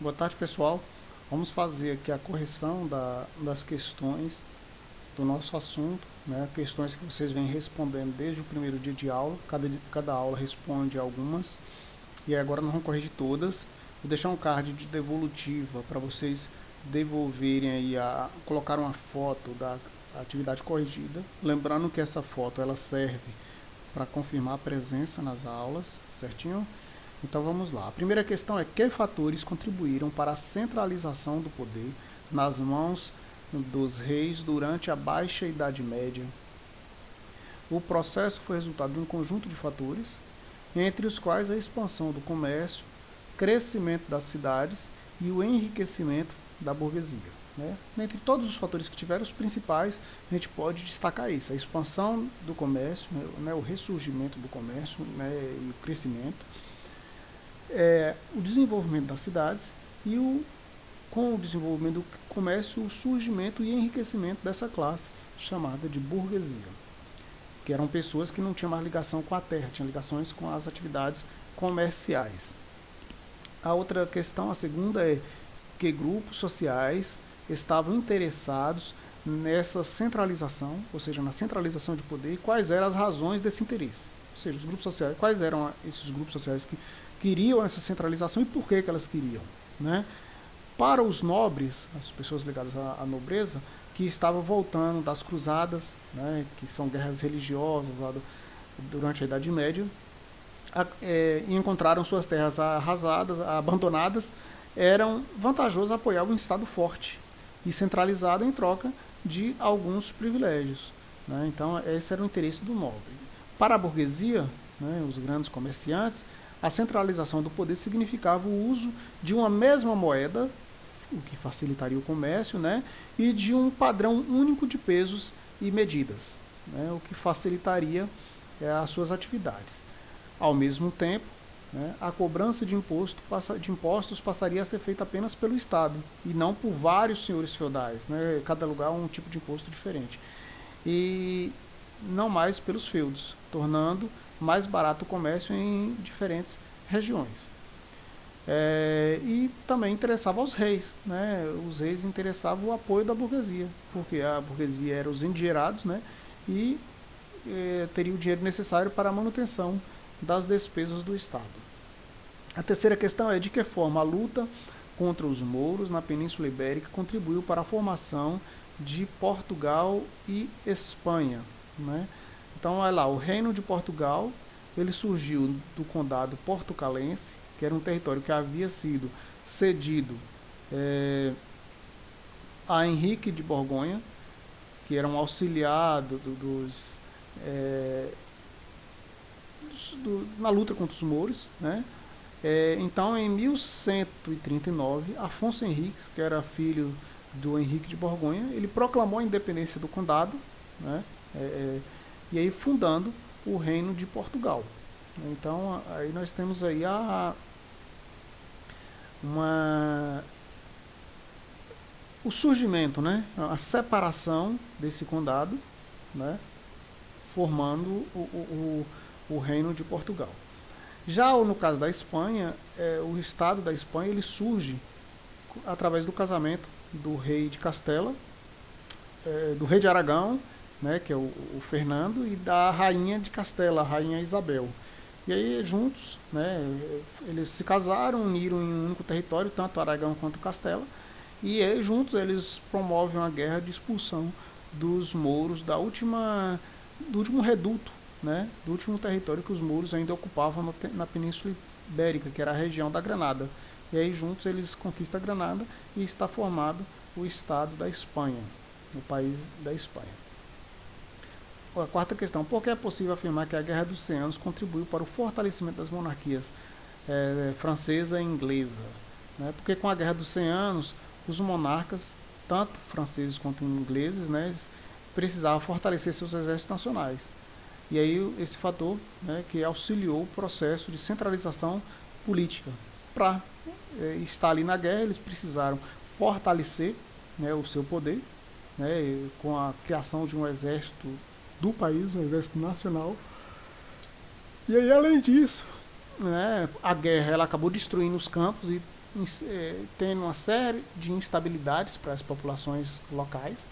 Boa tarde, pessoal. Vamos fazer aqui a correção das questões do nosso assunto, né? Questões que vocês vêm respondendo desde o primeiro dia de aula. Cada aula responde algumas. E agora nós vamos corrigir todas. Vou deixar um card de devolutiva para vocês devolverem aí, colocar uma foto da atividade corrigida. Lembrando que essa foto ela serve para confirmar a presença nas aulas, certinho? Então vamos lá. A primeira questão é: que fatores contribuíram para a centralização do poder nas mãos dos reis durante a Baixa Idade Média? O processo foi resultado de um conjunto de fatores, entre os quais a expansão do comércio, crescimento das cidades e o enriquecimento da burguesia. Né? Entre todos os fatores que tiveram, os principais, a gente pode destacar isso: a expansão do comércio, né, o ressurgimento do comércio, né, e o crescimento, o desenvolvimento das cidades e com o desenvolvimento do comércio, o surgimento e enriquecimento dessa classe chamada de burguesia, que eram pessoas que não tinham mais ligação com a terra, tinham ligações com as atividades comerciais. A outra questão, a segunda, é que grupos sociais estavam interessados nessa centralização, ou seja, na centralização de poder, e quais eram as razões desse interesse. Ou seja, os grupos sociais, quais eram esses grupos sociais que queriam essa centralização e por que elas queriam, né? Para os nobres, as pessoas ligadas à nobreza, que estavam voltando das cruzadas, né, que são guerras religiosas durante a Idade Média, e encontraram suas terras arrasadas, abandonadas, eram vantajoso apoiar um Estado forte e centralizado em troca de alguns privilégios. Né? Então, esse era o interesse do nobre. Para a burguesia, né, os grandes comerciantes, a centralização do poder significava o uso de uma mesma moeda, o que facilitaria o comércio, né, e de um padrão único de pesos e medidas, né, o que facilitaria as suas atividades. Ao mesmo tempo, né, a cobrança de impostos passaria a ser feita apenas pelo Estado e não por vários senhores feudais, né, cada lugar um tipo de imposto diferente, e não mais pelos feudos, tornando mais barato o comércio em diferentes regiões. E também interessava aos reis, né? Os reis interessavam o apoio da burguesia, porque a burguesia era os endinheirados, né? E teria o dinheiro necessário para a manutenção das despesas do Estado. A terceira questão é: de que forma a luta contra os mouros na Península Ibérica contribuiu para a formação de Portugal e Espanha, né? Então, olha lá, o Reino de Portugal ele surgiu do Condado Portucalense, que era um território que havia sido cedido a Henrique de Borgonha, que era um auxiliar na luta contra os mouros, né? Então, em 1139, Afonso Henriques, que era filho do Henrique de Borgonha, ele proclamou a independência do condado, né? E aí fundando o Reino de Portugal. Então, aí nós temos aí o surgimento, né? A separação desse condado, né? Formando o Reino de Portugal. Já no caso da Espanha, o Estado da Espanha ele surge através do casamento do rei de Castela, do rei de Aragão, né, que é o Fernando, e da rainha de Castela, a rainha Isabel. E aí, juntos, né, eles se casaram, uniram em um único território, tanto Aragão quanto Castela, e aí, juntos eles promovem uma guerra de expulsão dos mouros do último reduto, né, do último território que os mouros ainda ocupavam na Península Ibérica, que era a região da Granada. E aí, juntos, eles conquistam a Granada e está formado o Estado da Espanha, o país da Espanha. A quarta questão: por que é possível afirmar que a Guerra dos 100 Anos contribuiu para o fortalecimento das monarquias francesa e inglesa? Né? Porque com a Guerra dos 100 Anos, os monarcas, tanto franceses quanto ingleses, né, precisavam fortalecer seus exércitos nacionais. E aí esse fator, né, que auxiliou o processo de centralização política. Para estar ali na guerra, eles precisaram fortalecer, né, o seu poder, né, com a criação de um exército do país, um exército nacional. E aí, além disso, né, a guerra ela acabou destruindo os campos e tendo uma série de instabilidades para as populações locais,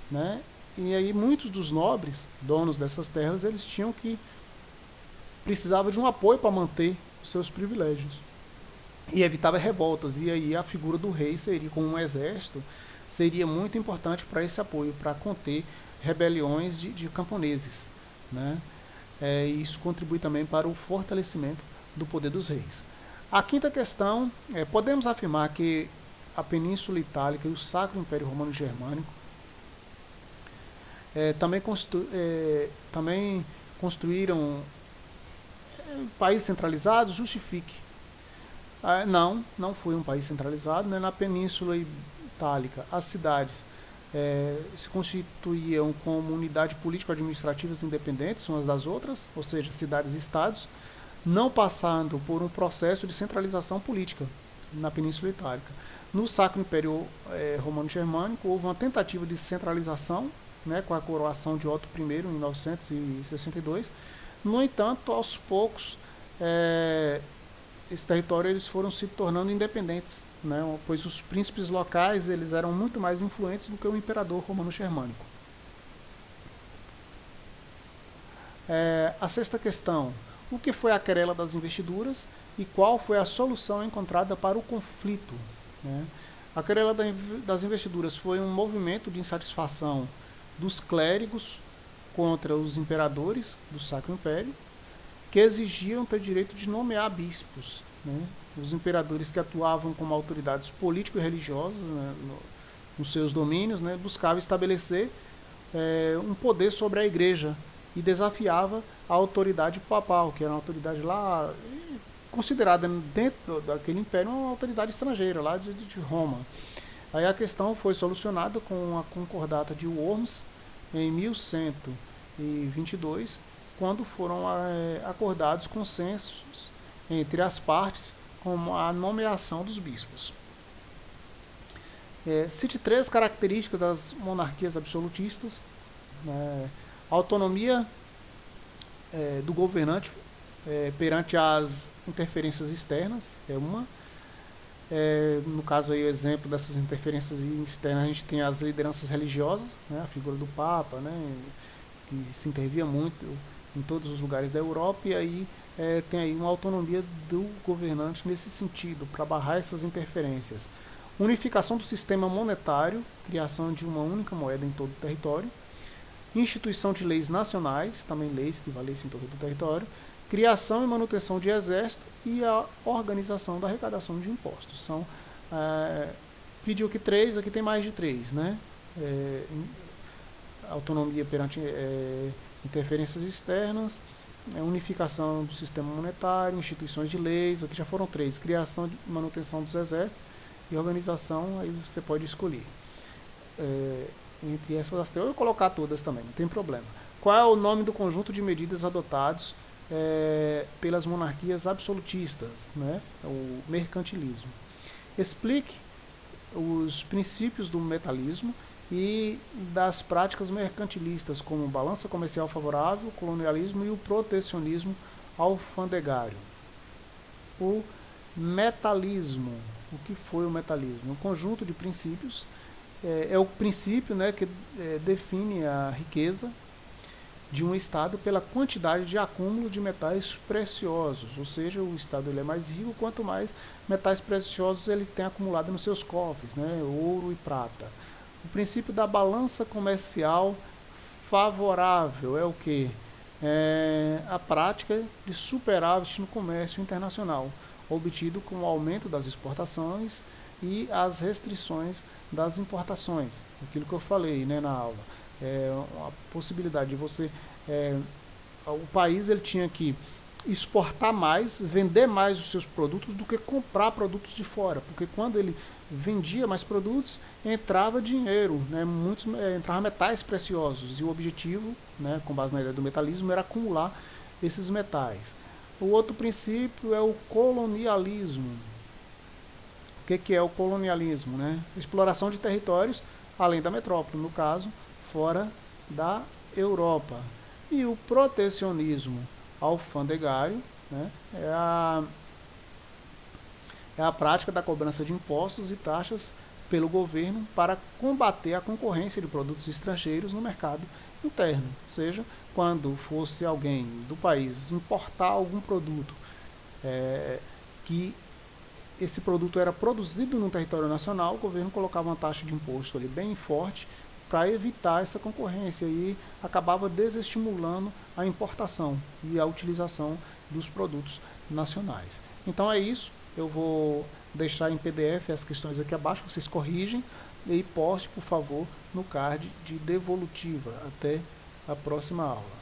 né? E aí muitos dos nobres, donos dessas terras, eles precisavam de um apoio para manter os seus privilégios e evitava revoltas. E aí a figura do rei seria, com um exército, seria muito importante para esse apoio, para conter rebeliões de camponeses, né? Isso contribui também para o fortalecimento do poder dos reis. A quinta questão é: podemos afirmar que a Península Itálica e o Sacro Império Romano Germânico também construíram países centralizados? Justifique. Não foi um país centralizado, né? Na Península Itálica, as cidades se constituíam como unidade político-administrativas independentes umas das outras, ou seja, cidades-estados, não passando por um processo de centralização política na Península Itálica. No Sacro Império Romano Germânico, houve uma tentativa de centralização, né, com a coroação de Otto I em 962. No entanto, aos poucos, esse território eles foram se tornando independentes, né, pois os príncipes locais eles eram muito mais influentes do que o imperador romano germânico. A sexta questão: o que foi a querela das investiduras e qual foi a solução encontrada para o conflito, né? A querela das investiduras foi um movimento de insatisfação dos clérigos contra os imperadores do Sacro Império, que exigiam ter direito de nomear bispos, né? Os imperadores que atuavam como autoridades político-religiosas, né, nos seus domínios, né, buscavam estabelecer um poder sobre a igreja e desafiava a autoridade papal, que era uma autoridade lá considerada dentro daquele império uma autoridade estrangeira, lá de Roma. Aí a questão foi solucionada com a concordata de Worms em 1122, quando foram acordados consensos entre as partes como a nomeação dos bispos. Cite 3 características das monarquias absolutistas. Autonomia do governante perante as interferências externas é uma. No caso aí, o exemplo dessas interferências externas, a gente tem as lideranças religiosas, né, a figura do Papa, né, que se intervia muito em todos os lugares da Europa, e aí tem aí uma autonomia do governante nesse sentido, para barrar essas interferências. Unificação do sistema monetário, criação de uma única moeda em todo o território. Instituição de leis nacionais, também leis que valessem em todo o território. Criação e manutenção de exército e a organização da arrecadação de impostos. Pediu que 3, aqui tem mais de 3, né? Autonomia perante interferências externas, unificação do sistema monetário, instituições de leis, aqui já foram 3, criação e manutenção dos exércitos e organização, aí você pode escolher. Entre essas, eu vou colocar todas também, não tem problema. Qual é o nome do conjunto de medidas adotados pelas monarquias absolutistas, né? O mercantilismo. Explique os princípios do metalismo e das práticas mercantilistas, como balança comercial favorável, colonialismo e o protecionismo alfandegário. O metalismo. O que foi o metalismo? Um conjunto de princípios. É o princípio, né, que define a riqueza de um estado pela quantidade de acúmulo de metais preciosos, ou seja, o estado ele é mais rico quanto mais metais preciosos ele tem acumulado nos seus cofres, né, ouro e prata. O princípio da balança comercial favorável é o que? A prática de superávit no comércio internacional, obtido com o aumento das exportações e as restrições das importações, aquilo que eu falei, né, na aula. A possibilidade de você... o país ele tinha que exportar mais, vender mais os seus produtos do que comprar produtos de fora, porque quando ele vendia mais produtos, entrava dinheiro, né, entrava metais preciosos, e o objetivo, né, com base na ideia do metalismo, era acumular esses metais. O outro princípio é o colonialismo. O que é o colonialismo? Né? Exploração de territórios além da metrópole, no caso, fora da Europa. E o protecionismo alfandegário, né, é a prática da cobrança de impostos e taxas pelo governo para combater a concorrência de produtos estrangeiros no mercado interno. Ou seja, quando fosse alguém do país importar algum produto que esse produto era produzido no território nacional, o governo colocava uma taxa de imposto ali bem forte para evitar essa concorrência e acabava desestimulando a importação e a utilização dos produtos nacionais. Então é isso, eu vou deixar em PDF as questões aqui abaixo, vocês corrigem e poste, por favor, no card de devolutiva. Até a próxima aula.